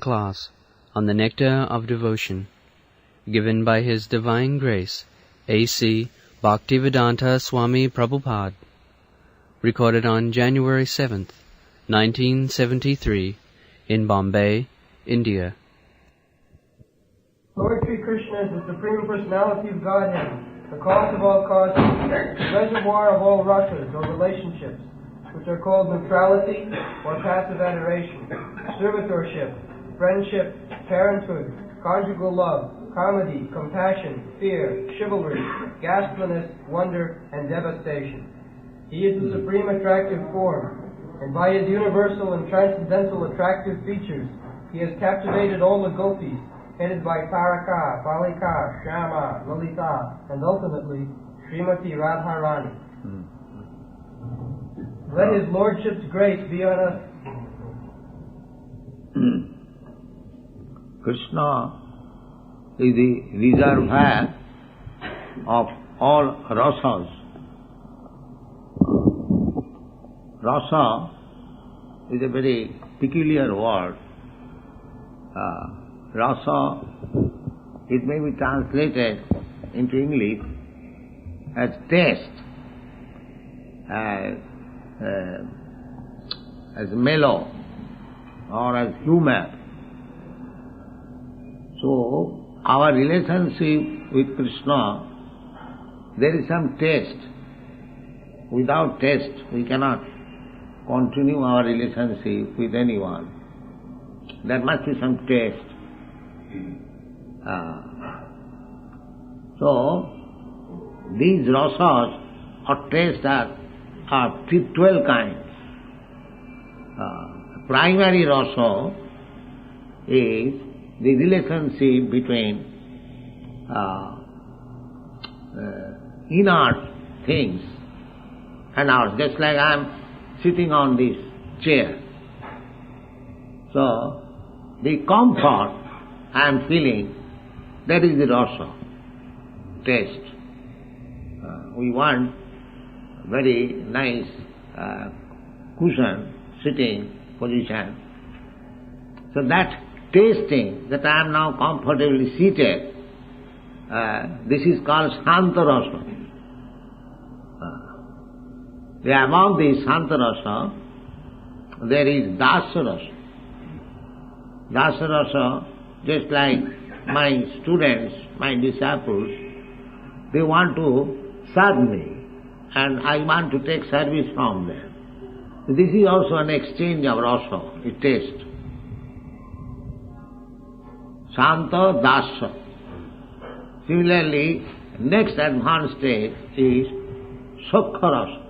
Class on the Nectar of Devotion, given by His Divine Grace, A.C. Bhaktivedanta Swami Prabhupada, recorded on January 7th, 1973, in Bombay, India. Lord Sri Krishna is the Supreme Personality of Godhead, the cause of all causes, the reservoir of all rasas or relationships, which are called neutrality or passive adoration, servitorship, friendship, parenthood, conjugal love, comedy, compassion, fear, chivalry, ghastliness, wonder, and devastation. He is the supreme attractive form, and by his universal and transcendental attractive features, he has captivated all the gopis, headed by Taraka, Balika, Shama, Lalita, and ultimately Srimati Radharani. Let his Lordship's grace be on us. Krishna is the reservoir of all rasas. Rasa is a very peculiar word. Rasa, it may be translated into English as taste, as mellow, or as humor. So, our relationship with Krishna, there is some taste. Without taste, we cannot continue our relationship with anyone. There must be some taste. So, these rasas or tastes are 12 kinds. Primary rasa is the relationship between inert things and ours, just like I am sitting on this chair. So, the comfort I am feeling, that is the rasa, taste. We want very nice cushion, sitting position. So that tasting, that I am now comfortably seated, this is called Shanta Rasa. Among these Shanta Rasa, there is Dasa Rasa. Dasa Rasa, just like my students, my disciples, they want to serve me and I want to take service from them. This is also an exchange of rasa, a taste. Shanta, Dasa. Similarly, next advanced stage is Sukha Rasa.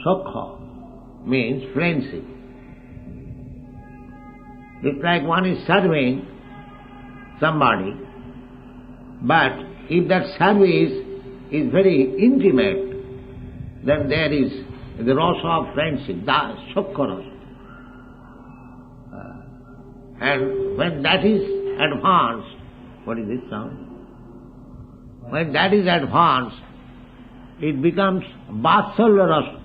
Sukha means friendship. It's like one is serving somebody, but if that service is very intimate, then there is the rasa of friendship, Sukha Rasa. And when that is advanced, what is this sound? When that is advanced, it becomes Vatsalya Rasa.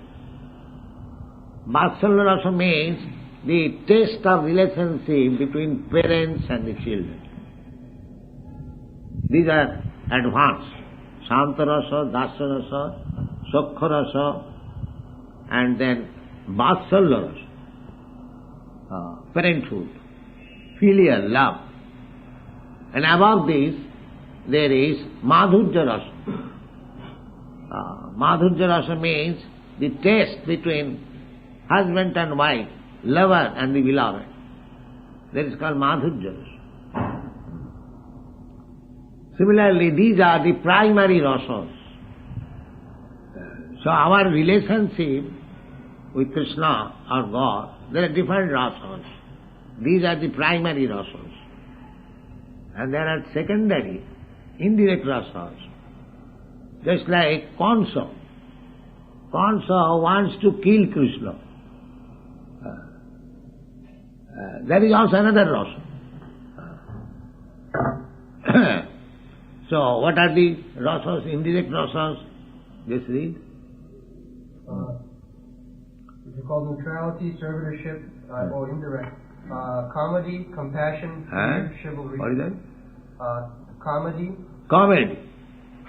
Vatsalya Rasa means the taste of relationship between parents and the children. These are advanced. Shanta Rasa, Dasa Rasa, Sukha Rasa, and then Vatsalya Rasa, parenthood, filial love. And above this, there is Madhurya Rasa. Madhurya Rasa means the taste between husband and wife, lover and the beloved. That is called Madhurya Rasa. Similarly, these are the primary rasas. So our relationship with Krishna or God, there are different rasas. These are the primary rasas. And there are secondary, indirect rasas. Just like Kansa. Kansa wants to kill Krishna. That is also another rasa. So, what are the rasas, indirect rasas? Just read. Which are called neutrality, servitorship, or indirect. Comedy, compassion, fear, chivalry. What is that? Comedy. Comedy.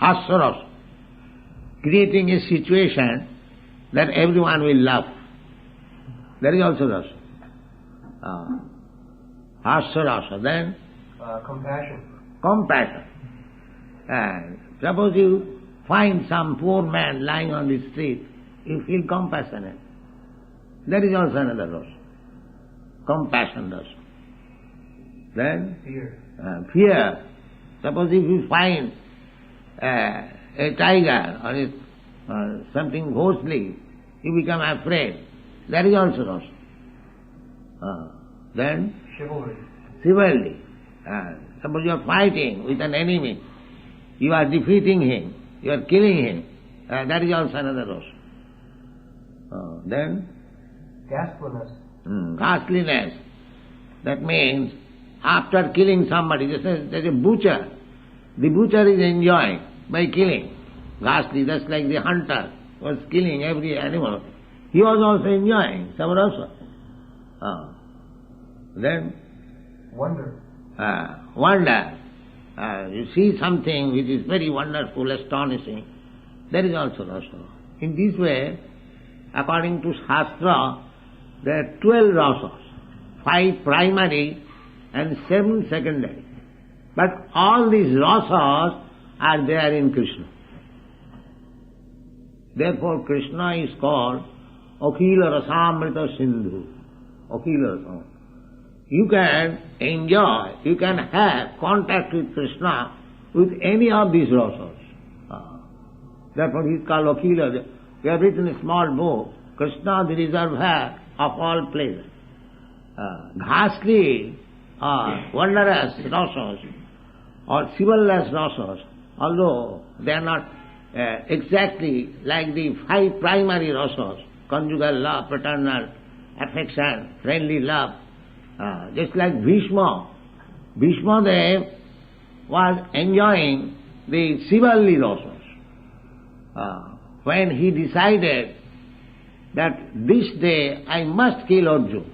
Hasya. Creating a situation that everyone will laugh. That is also rasa. Hasya rasa. Then? Compassion. Compassion. And suppose you find some poor man lying on the street, you feel compassionate. That is also another rasa. Compassion rasa. Then? Fear. Fear. Suppose if you find a tiger or something ghostly, you become afraid. That is also rasa. Then? Chivalry. Chivalry. Suppose you are fighting with an enemy, you are defeating him, you are killing him, that is also another rasa. Then? Ghastliness. Ghastliness. That means after killing somebody, there's a butcher. The butcher is enjoying by killing. Ghastly, just like the hunter was killing every animal. He was also enjoying some rasa. Then? Wonder. Wonder. You see something which is very wonderful, astonishing. That is also rasa. In this way, according to Shastra, there are 12 rasas, 5 primary and 7 secondary. But all these rasas are there in Krishna. Therefore Krishna is called Akhila Rasamrita Sindhu. Akhila Rasam. You can enjoy, you can have contact with Krishna with any of these rasas. Therefore he is called Akhila. We have written a small book, Krishna the reservoir of all pleasure. Ghastly or wondrous rasas or chivalrous rasas, although they are not exactly like the 5 primary rasas, conjugal love, paternal affection, friendly love, just like Bhishma. Bhishma Dev was enjoying the chivalry rasas. When he decided that this day I must kill Arjuna,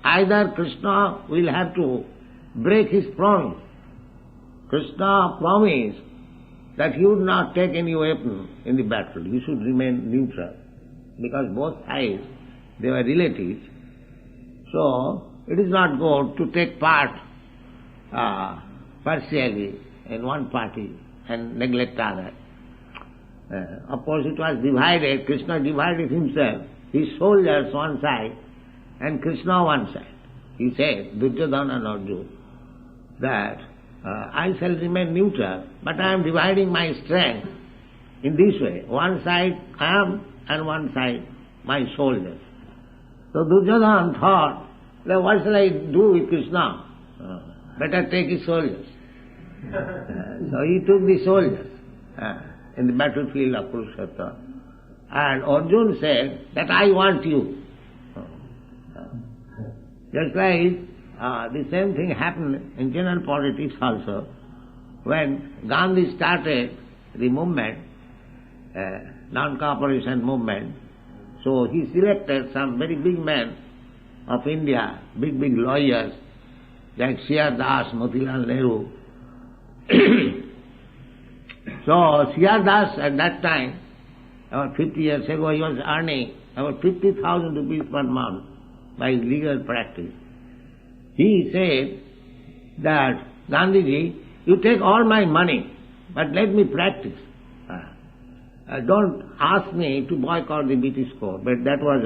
either Krishna will have to break his promise. Krishna promised that he would not take any weapon in the battle, he should remain neutral, because both sides, they were relatives. So, it is not good to take part partially in one party and neglect other. Of course it was divided, Krishna divided himself, his soldiers one side and Krishna one side. He said, Duryodhana and Arjuna, that I shall remain neutral, but I am dividing my strength in this way. One side I am and one side my soldiers. So Duryodhana thought, what shall I do with Krishna? Better take his soldiers. So he took the soldiers in the battlefield of Kurukshetra. And Arjuna said that I want you. Just like the same thing happened in general politics also. When Gandhi started the movement, non-cooperation movement, so he selected some very big men of India, big lawyers, like C.R. Das, Motilal Nehru. So C.R. Das at that time, about 50 years ago, he was earning about 50,000 rupees per month by legal practice. He said that, Gandhiji, you take all my money, but let me practice. Don't ask me to boycott the British court, but that was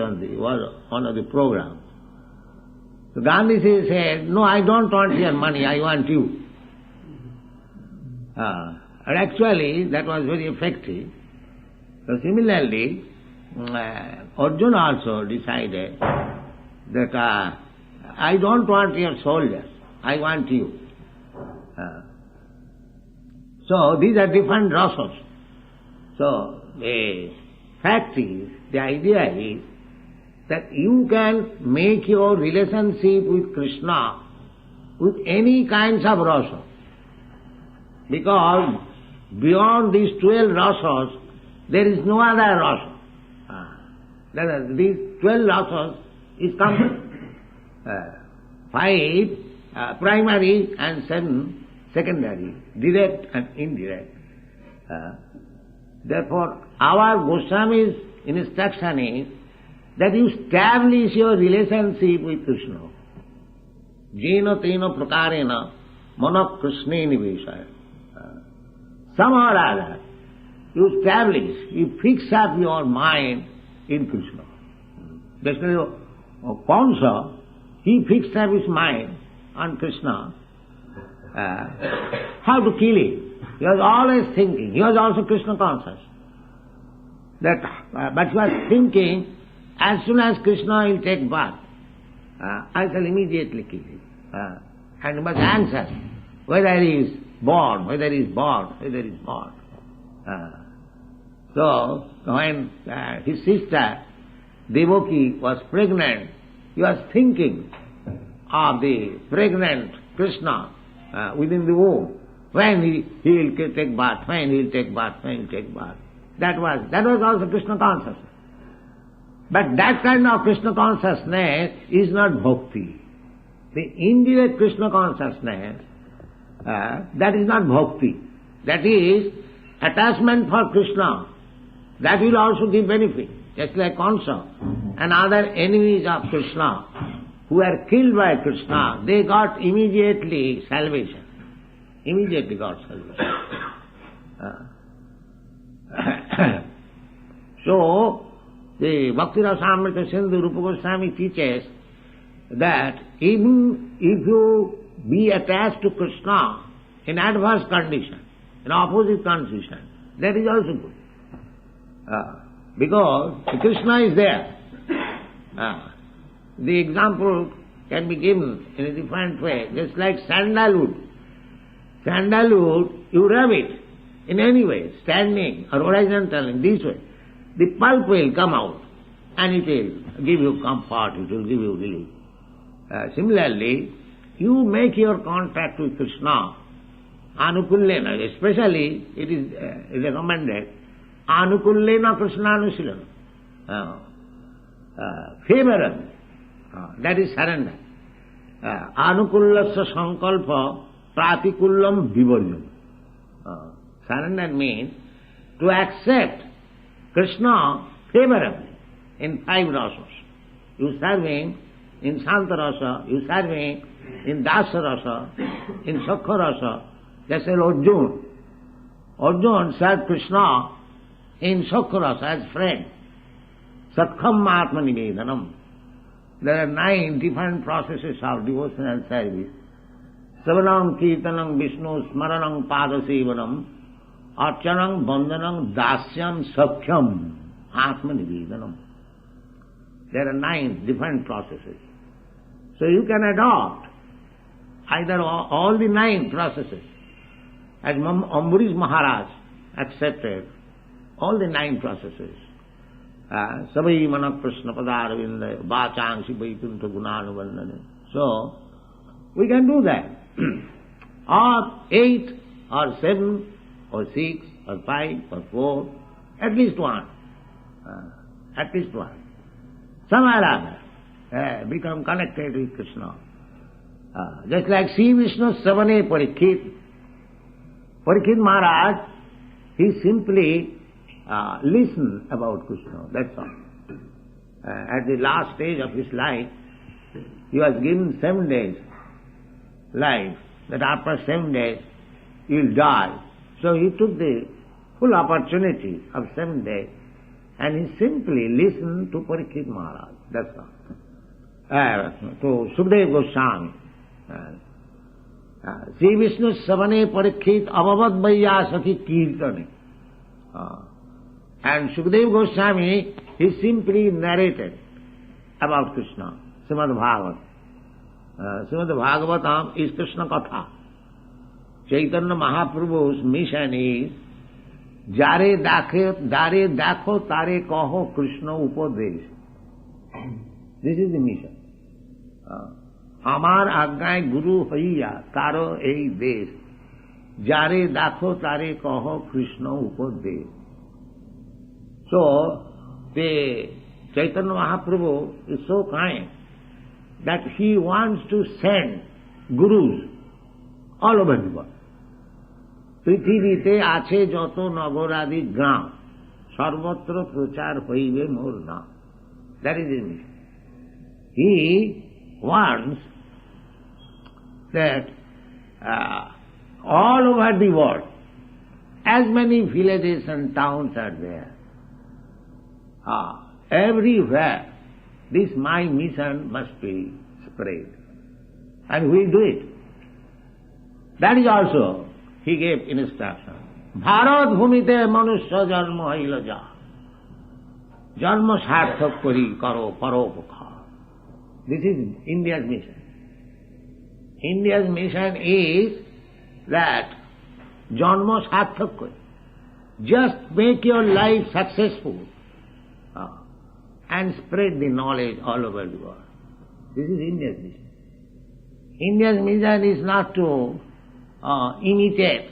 one of the programs. So Gandhiji said, no, I don't want your money, I want you. And actually, that was very effective. So similarly, Arjuna also decided that I don't want your soldiers, I want you. So these are different rasas. So the fact is, the idea is that you can make your relationship with Krishna with any kinds of rasa. Because beyond these 12 rasas, there is no other rasa. These 12 rasas is complete. 5 primary and 7 secondary, direct and indirect. Therefore, our Goswami's instruction is that you establish your relationship with Krishna. Jena tena prakarena mana Krishne niveshaya. Somehow or other, you establish, you fix up your mind in Krishna. Just like Kamsa, he fixed up his mind on Krishna. How to kill him? He was always thinking. He was also Krishna conscious. But he was thinking, as soon as Krishna will take birth, I shall immediately kill him. And he was anxious whether he is born, whether he is born, whether he is born. So, when his sister Devaki was pregnant, he was thinking of the pregnant Krishna within the womb. When he will take birth, when he will take birth, when he will take birth. That was also Krishna consciousness. But that kind of Krishna consciousness is not bhakti. The indirect Krishna consciousness, that is not bhakti. That is attachment for Krishna. That will also give benefit. Just like Kamsa and other enemies of Krishna who were killed by Krishna, they got immediately salvation. Immediately got salvation. So, the Bhakti Rasamrita Sindhu Rupa Goswami teaches that even if you be attached to Krishna in adverse condition, in opposite condition, that is also good. Because Krishna is there. The example can be given in a different way, just like sandalwood. Sandalwood, you rub it in any way, standing or horizontal in this way. The pulp will come out and it will give you comfort, it will give you relief. Similarly, you make your contact with Krishna, anukullena, especially it is recommended, anukullena Krishnanusilana, favorable, that is surrender. Anukullasya sankalpa pratikullam vivarjam. Surrender means to accept Krishna favorably in 5 rasas. You serve him in Santa rasa, you serve him in Dasa rasa, in Sakha rasa. Just like Arjuna. Arjuna served Krishna in Sakha rasa as friend. Sakham Atma Nivedanam. There are 9 different processes of devotional service. Savanam Kirtanam Vishnu Smaranam Padasevanam Archanam Bandhanam Dasyam Sakhyam Atma Nivedanam. There are 9 different processes. So you can adopt either all the 9 processes. As Ambarish Maharaj accepted all the 9 processes. Savai Manak Krishna Padaravinda Vachangsi Vaikuntha Gunanuvandane. So, we can do that. Or 8 or 7 or 6 or 5 or 4, at least one. At least one. Somewhere or other, become connected with Krishna. Just like Sri Vishnu Savane Parikshit. Parikshit Maharaj, he simply listened about Krishna, that's all. At the last stage of his life, he was given 7 days life, that after 7 days he will die. So he took the full opportunity of 7 days and he simply listened to Parikshit Maharaj, that's all. To Sukadeva Goswami. Sri Vishnu Savane Parikshit Abhavad Vaiyasaki Kirtane. And Sukadeva Goswami, he simply narrated about Krishna, Srimad Bhagavatam. Srimad Bhagavatam is Krishna Katha. Chaitanya Mahaprabhu's mission is Jare dakho tare kaho Krishna upadesh. This is the mission. Amar agnay guru haiya taro ei desh. Jare dakho tare kaho Krishna upadesh. So, the Chaitanya Mahaprabhu is so kind that he wants to send gurus all over the world. পৃথিবীতে আছে যত নগরাদি গ্রাম সর্বত্র প্রচার হইবে মোর নাম। That is his mission. He wants that all over the world, as many villages and towns are there, everywhere this my mission must be spread. And we do it. That is also, he gave instruction. Bharat bhumite manusya janma haila ja. Janma sarthak kori karo paropakha. This is India's mission. India's mission is that janma sarthak kori. Just make your life successful and spread the knowledge all over the world. This is India's mission. India's mission is not to imitate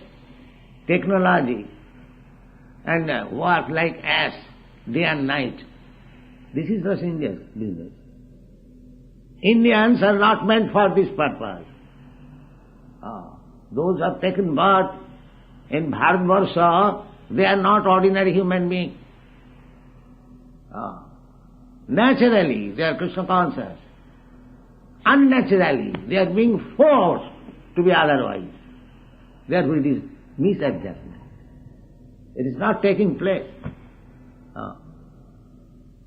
technology and work like ass day and night. This is not India's business. Indians are not meant for this purpose. Those who have taken birth in Bharatvarsha, they are not ordinary human beings. Naturally, they are Krishna conscious. Unnaturally, they are being forced to be otherwise. Therefore, it is misadjustment. It is not taking place.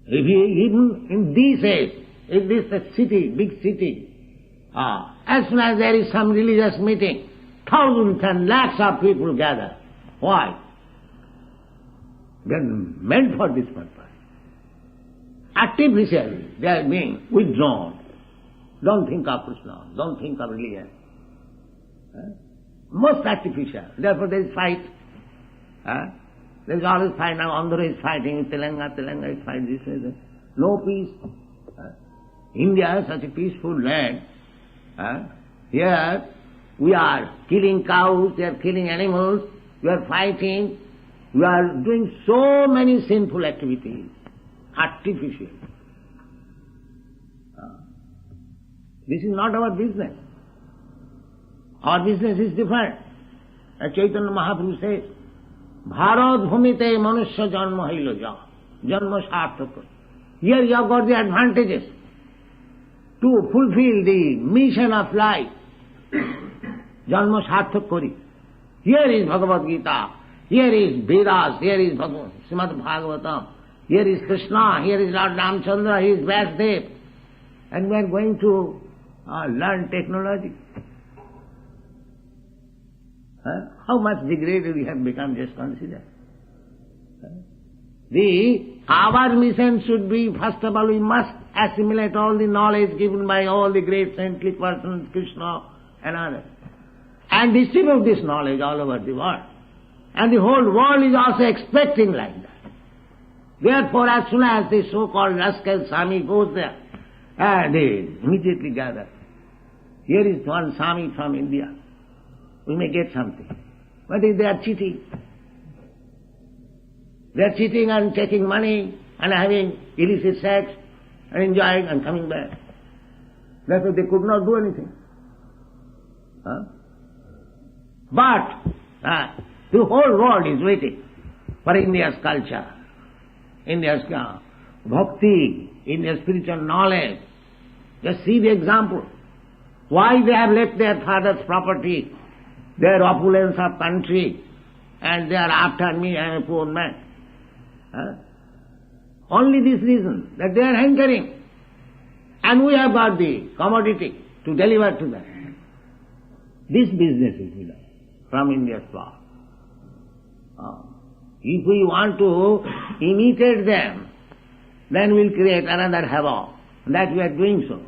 Even in this age, if this is a city, big city, as soon as there is some religious meeting, thousands and lakhs of people gather. Why? They are meant for this purpose. Artificially, they are being withdrawn. Don't think of Krishna, don't think of religion. Most artificial. Therefore there is fight. There is always fight. Now Andhra is fighting, Telangana is fighting this way. No peace. India is such a peaceful land. Here we are killing cows, we are killing animals, we are fighting, we are doing so many sinful activities. Artificial. This is not our business. Our business is different. As Chaitanya Mahaprabhu says, Bharat bhumite manusya janma hailo ja. Janma sarthaka. Here you have got the advantages to fulfill the mission of life. Janma sarthak kori. Here is Bhagavad Gita. Here is Vedas. Here is Srimad Bhagavatam. Here is Krishna. Here is Lord Ramchandra. Here is Vasudev. And we are going to learn technology. How much degraded we have become, just consider. Our mission should be, first of all, we must assimilate all the knowledge given by all the great saintly persons, Krishna and others, and distribute this knowledge all over the world. And the whole world is also expecting like that. Therefore, as soon as the so-called rascal Swami goes there, they immediately gather. Here is one Swami from India. We may get something. But they are cheating. They are cheating and taking money and having illicit sex and enjoying and coming back. Therefore they could not do anything. But the whole world is waiting for India's culture, India's bhakti, India's spiritual knowledge. Just see the example. Why they have left their father's property, their opulence of country, and they are after me, I am a poor man. Only this reason, that they are hankering. And we have got the commodity to deliver to them. This business is done from India's power. If we want to imitate them, then we'll create another havoc. That we are doing so.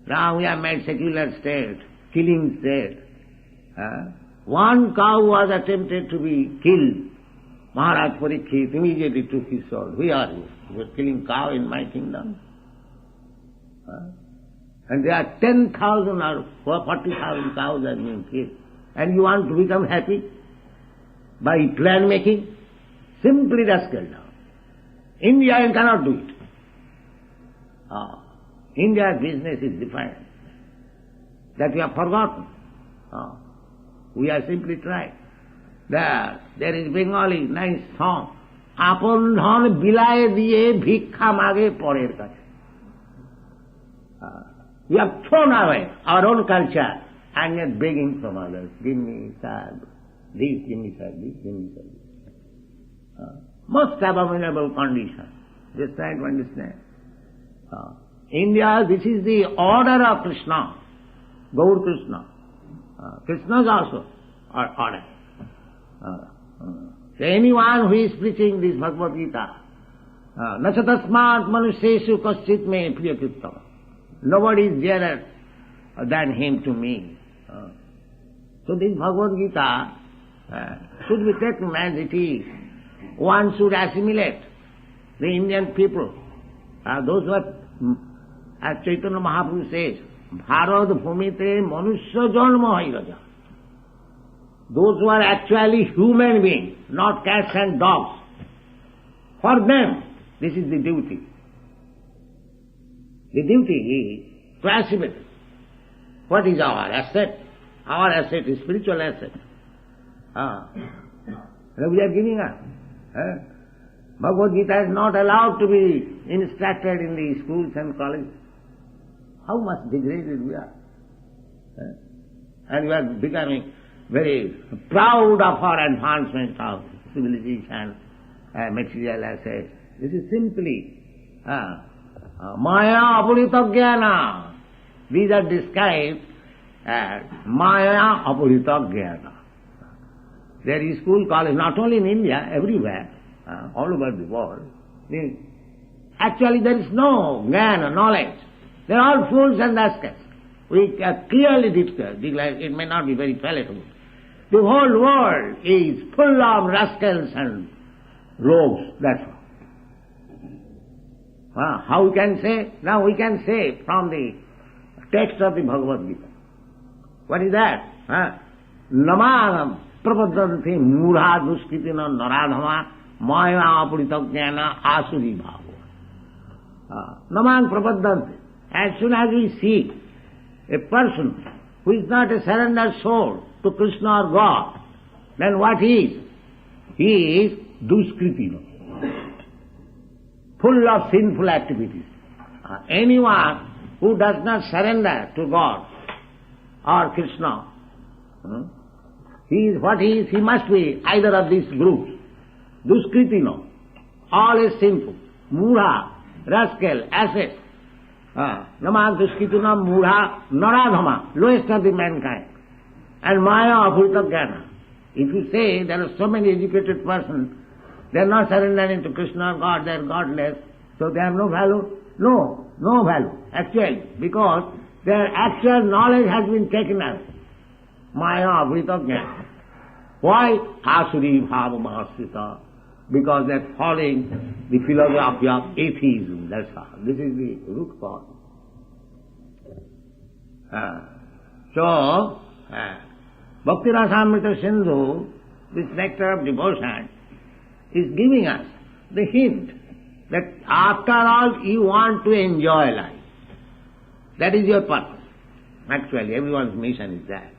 Now we have made secular state, killing state. One cow was attempted to be killed. Maharaj Parikshit immediately took his sword. Who are you? You are killing cow in my kingdom? And there are 10,000 or 40,000 cows are being killed. And you want to become happy by plan making? Simply rascal now. India cannot do it. India's business is different. That we have forgotten. We are simply trying. There is Bengali nice song. Apon dhon bilaye diye bhikkha mage porer kache. We have thrown away our own culture and yet begging from others. Give me sir, this, give me sir, this, give me sir. Most abominable condition. Just try to understand. India, this is the order of Krishna, Gaur Krishna. Krishna's also order. So anyone who is preaching this Bhagavad Gita, nachatasmat manusheshu kaschit me priyakritam. Nobody is dearer than him to me. So this Bhagavad Gita should be taken as it is. One should assimilate the Indian people. Those who are, as Chaitanya Mahaprabhu says, Bharad bhumite manusya janma hairaja. Those who are actually human beings, not cats and dogs. For them, this is the duty. The duty is to assimilate. What is our asset? Our asset is spiritual asset. We are giving up. Bhagavad Gita is not allowed to be instructed in the schools and colleges. How much degraded we are. And we are becoming very proud of our advancement of civilization, material assets. This is simply Maya apurita jnana. These are described as Maya apurita jnana. There is school, college, not only in India, everywhere, all over the world. Actually there is no jnana, knowledge. They are all fools and rascals. We clearly declare, it may not be very palatable. The whole world is full of rascals and rogues, that's all. How we can say? Now we can say from the text of the Bhagavad Gita. What is that? Namanam prapadanti mudha duskritina naradhama maya apurita jnana asuri bhavo. Naman prapadanti. As soon as we see a person who is not a surrendered soul to Krishna or God, then what he is? He is duskritina, full of sinful activities. Anyone who does not surrender to God or Krishna, he is what he is. He must be either of these groups. Duskritina, all is sinful. Mudha, rascal, asset. Nama duskritina mudha naradhama, lowest of the mankind. And maya apurita jnana. If you say there are so many educated persons, they are not surrendering to Krishna or God, they are godless, so they have no value? No value, actually, because their actual knowledge has been taken away. Maya apurita jnana. Why? Asuri bhava mahasrita. Because they are following the philosophy of atheism, that's all. This is the root cause. Bhakti Rasamrita Sindhu, this nectar of devotion, is giving us the hint that after all you want to enjoy life. That is your purpose. Actually, everyone's mission is that.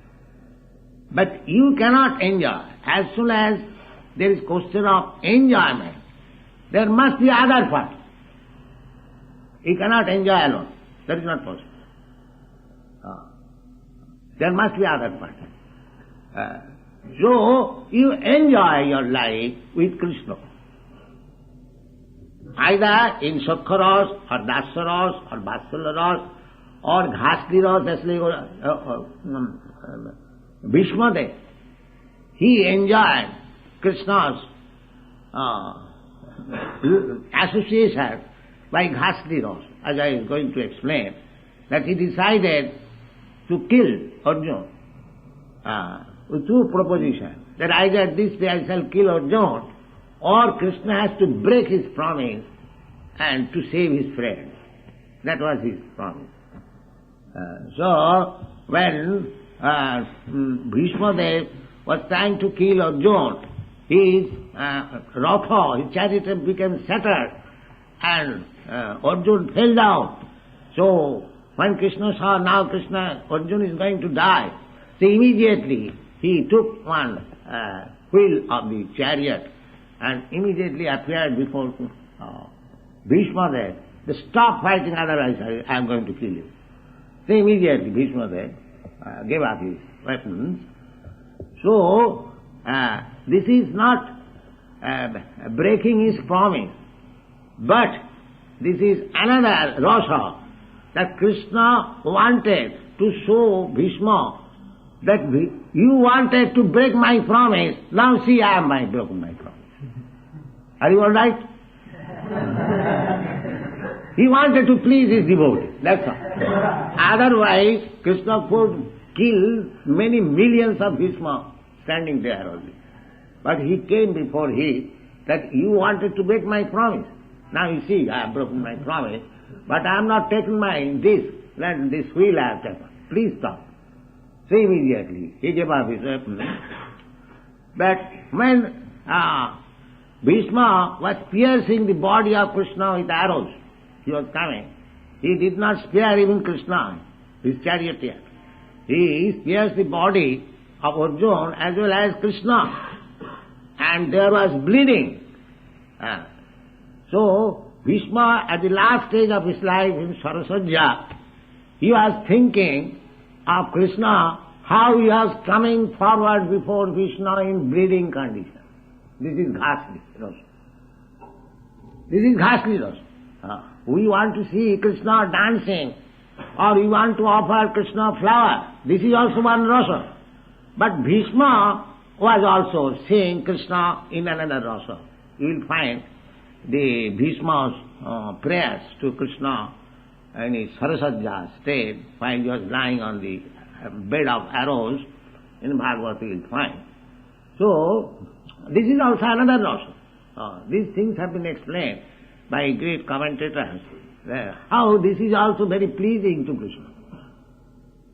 But you cannot enjoy. As soon as there is question of enjoyment, there must be other part. You cannot enjoy alone. That is not possible. There must be other part. So, you enjoy your life with Krishna. Either in Sakharas, or Dasaras, or Vatsalyaras, or Ghasliras, Bhishmadev. He enjoyed Krishna's association by Ghasliras, as I am going to explain, that he decided to kill Arjuna with two propositions, that either this day I shall kill Arjuna, or Krishna has to break his promise and to save his friend. That was his promise. So, when Bhishmadev was trying to kill Arjuna, his Ratha, his chariot became shattered, and Arjuna fell down So, when Krishna saw now Arjuna is going to die, so immediately he took one wheel of the chariot and immediately appeared before Bhishma there. Stop fighting, otherwise I am going to kill you. So immediately Bhishma there gave up his weapons. So, this is not breaking his promise, but this is another rasa that Krishna wanted to show Bhishma that you wanted to break my promise, now see I have broken my promise. Are you all right? He wanted to please his devotee, that's all. Otherwise, Krishna could kill many millions of Bhishma standing there only. But he came before him that you wanted to break my promise. Now you see, I have broken my promise, but I am not taking this wheel I have taken. Please stop. So immediately he gave up his weapon. But when Bhishma was piercing the body of Krishna with arrows, he was coming, he did not spare even Krishna, his charioteer. He pierced the body of Arjuna as well as Krishna, and there was bleeding. So Bhishma, at the last stage of his life in Sarasajya, he was thinking of Krishna, how he was coming forward before Krishna in bleeding condition. This is ghastly rasa. This is ghastly rasa. We want to see Krishna dancing, or we want to offer Krishna flower. This is also one rasa. But Bhishma was also seeing Krishna in another rasa. You will find the Bhishma's prayers to Krishna in his Sarasajya state, while he was lying on the bed of arrows, in Bhagavad you will find. So, this is also another rasa. These things have been explained by great commentators, how this is also very pleasing to Krishna.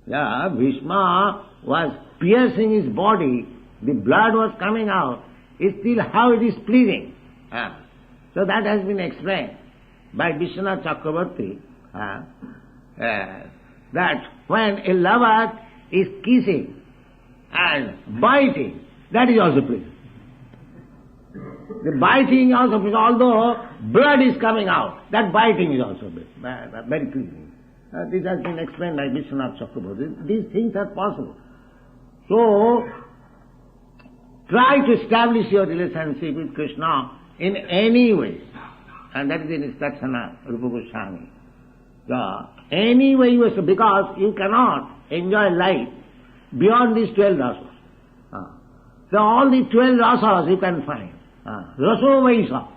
Yeah, Bhishma was piercing his body, the blood was coming out, still how it is pleasing. So that has been explained by Vishwanath Chakravarti, that when a lover is kissing and biting, that is also pleasing. The biting also, although blood is coming out, that biting is also very pleasing. This has been explained by Vishwanath Chakravarti. These things are possible. So, try to establish your relationship with Krishna in any way. And that is the instruction of Rupa Goswami. Any way you wish, because you cannot enjoy life beyond these 12 rasas. So all the 12 rasas you can find. Raso Vaisa.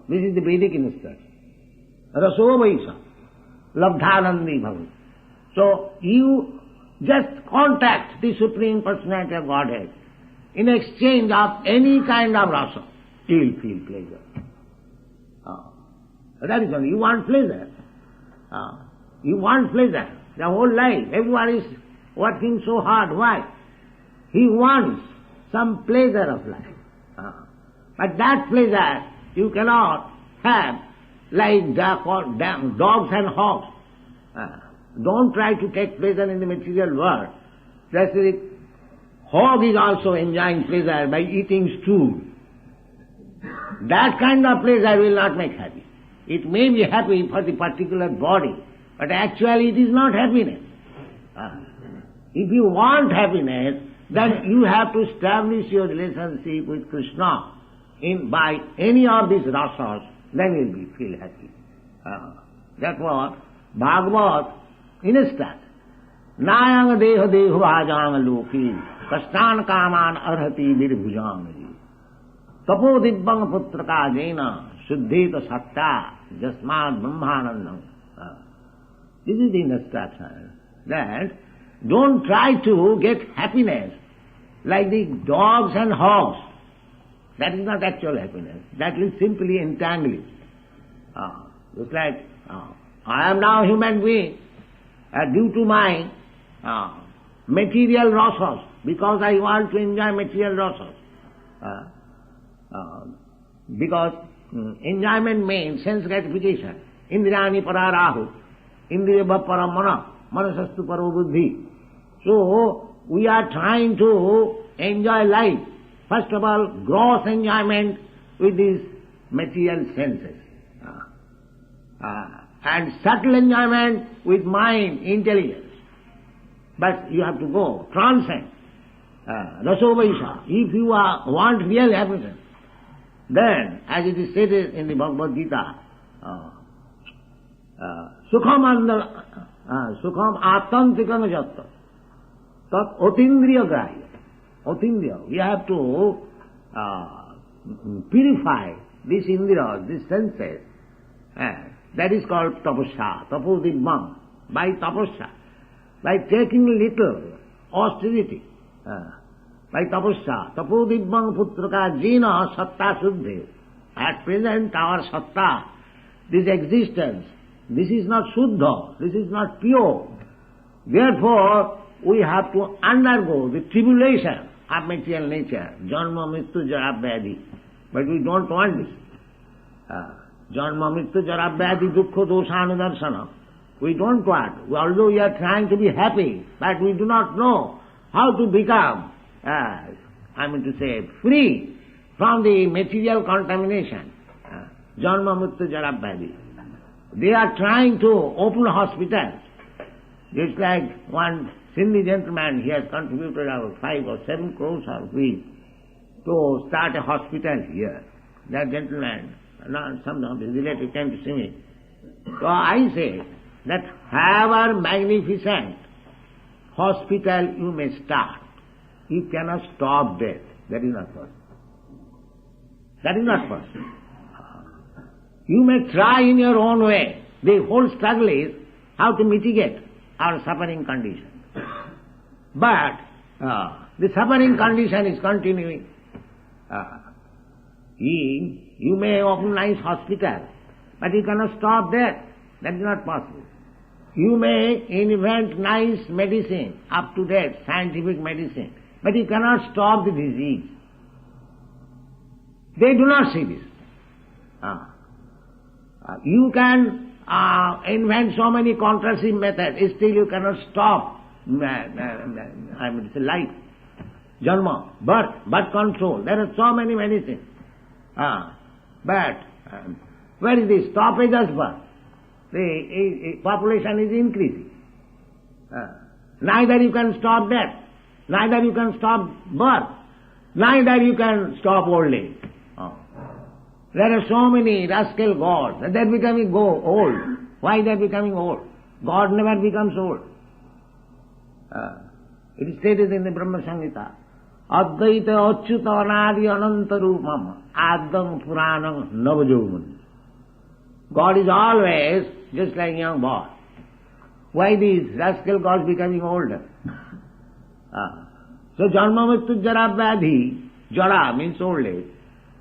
This is the Vedic instruction. Raso Vaisa. Labdhanandi Bhavu. So you just contact the Supreme Personality of Godhead. In exchange of any kind of rasa, you will feel pleasure. That is all. You want pleasure. You want pleasure. The whole life, everyone is working so hard. Why? He wants some pleasure of life. But that pleasure you cannot have like dogs and hogs. Don't try to take pleasure in the material world. That's the hog is also enjoying pleasure by eating stool. That kind of pleasure will not make happy. It may be happy for the particular body, but actually it is not happiness. If you want happiness, then you have to establish your relationship with Krishna by any of these rasas, then you will feel happy. Therefore, Bhagavad instructs, Nayang deha dehu bhajang loki, kastan kaman arhati virbhujangaji, tapo dibbang putraka jena, suddhita satta, jasmad brahmanandam. This is the instruction, that don't try to get happiness like the dogs and hogs. That is not actual happiness. That will simply entangle you. Just like, I am now human being due to my material rasas, because I want to enjoy material rasas. Because enjoyment means sense gratification. Indrani pararahu. indriyabha paramana, manasastu paro buddhi. So, we are trying to enjoy life. First of all, gross enjoyment with these material senses. And subtle enjoyment with mind, intelligence. But you have to go, transcend. Rasovaisha. If you want real happiness, then, as it is stated in the Bhagavad Gita, sukham atantikam jatta, tat otindriya grahya. Otindriya. We have to purify these indriyas, these senses. That is called tapasya, tapodibham. By tapasya, by taking little austerity, by tapasya, tapodibham putraka jina satta suddhe. At present our satta, this existence, this is not suddha, this is not pure. Therefore, we have to undergo the tribulation of material nature, janma mrityu jara vyadhi. But we don't want this. Janma mrityu jara vyadhi dukkha doshanudarshana. We don't want. Although we are trying to be happy, but we do not know how to become, free from the material contamination. Janma mrityu jara vyadhi. They are trying to open hospitals. Just like one Sindhi gentleman, he has contributed about 5 or 7 crores of rupees to start a hospital here. That gentleman, some of his relatives came to see me. So I say that however magnificent hospital you may start, you cannot stop death. That is not possible. That is not possible. You may try in your own way. The whole struggle is how to mitigate our suffering condition. But the suffering condition is continuing. You may open nice hospital, but you cannot stop death. That is not possible. You may invent nice medicine, up-to-date scientific medicine, but you cannot stop the disease. They do not see this. You can invent so many contraceptive methods, still you cannot stop life, janma, birth control. There are so many medicines. But where is the stoppage of birth? The population is increasing. Neither you can stop death, neither you can stop birth, neither you can stop old age. There are so many rascal gods, and they're becoming old. Why they're becoming old? God never becomes old. It is stated in the Brahma Samhita, Advaita Achyuta Anadi Ananta Rupam Adam Puranam Navajovani. God is always just like a young boy. Why these rascal gods becoming older? So Janma Mrityu Jara Vyadhi, Jara means old age,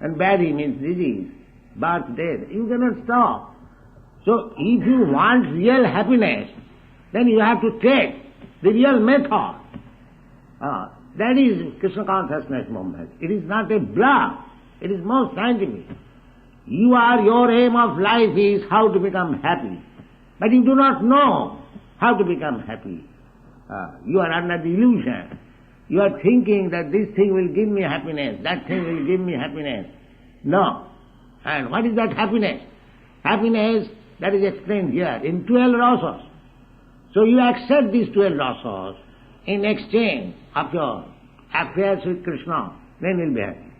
and Vyadhi means disease, birth, death. You cannot stop. So if you want real happiness, then you have to take the real method. That is Krishna consciousness movement. It is not a bluff. It is most scientific. Your aim of life is how to become happy. But you do not know how to become happy. You are under the illusion. You are thinking that this thing will give me happiness, that thing will give me happiness. No. And what is that happiness? Happiness, that is explained here, in 12 rasas. So you accept these 12 rasas in exchange of your affairs with Krishna, then you will be happy.